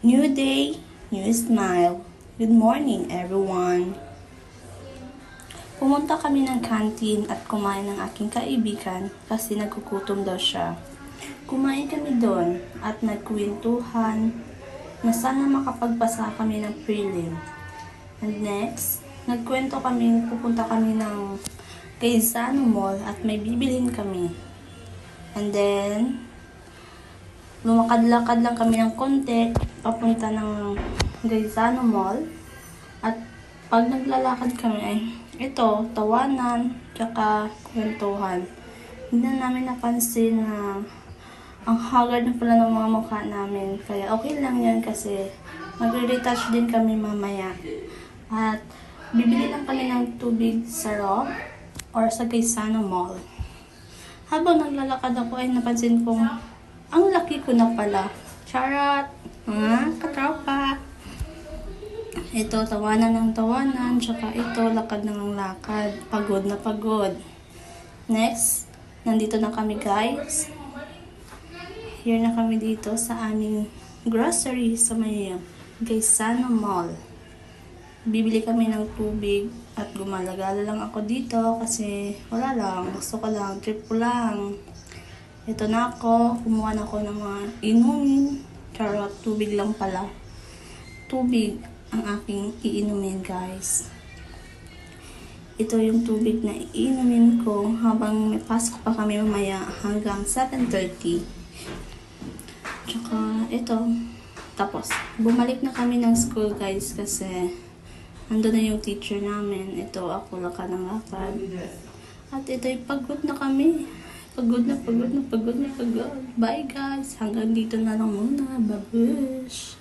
New day, new smile. Good morning, everyone. Pumunta kami ng canteen at kumain ng aking kaibigan kasi nagkukutom daw siya. Kumain kami doon at nagkwentuhan na sana makapagpasa kami ng prelim. And next, nagkwento kami, pupunta kami ng Quezano Mall at may bibilhin kami. And then, lumakad-lakad lang kami ng konti papunta ng Quezano Mall. At pag naglalakad kami ay ito, tawanan, tsaka kwentuhan. Hindi na namin napansin na ang haggard na pala ng mga mukha namin. Kaya okay lang yan kasi magre-retouch din kami mamaya. At bibili lang kami ng tubig sa Rock or sa Quezano Mall. Habang naglalakad ako ay napansin kong ang laki ko na pala. Charot! Katropa! Ito, tawanan ng tawanan. Tsaka ito, lakad ng lakad. Pagod na pagod. Next, nandito na kami guys. Here na kami dito sa aming grocery sa may Quezano Mall. Bibili kami ng tubig at gumalagala lang ako dito kasi wala lang. Gusto ko lang, trip ko lang. Ito na ako, kumuha na ako ng mga inumin. Charot, tubig lang pala. Tubig ang aking iinumin guys. Ito yung tubig na iinumin ko habang may pasok pa kami mamaya hanggang 7:30. Tsaka ito. Tapos, bumalik na kami ng school guys kasi ando na yung teacher namin. Ito, ako lakad ng lakad. At ito'y pagod na kami. Pagod na. Bye guys. Hanggang dito na lang muna. Babush.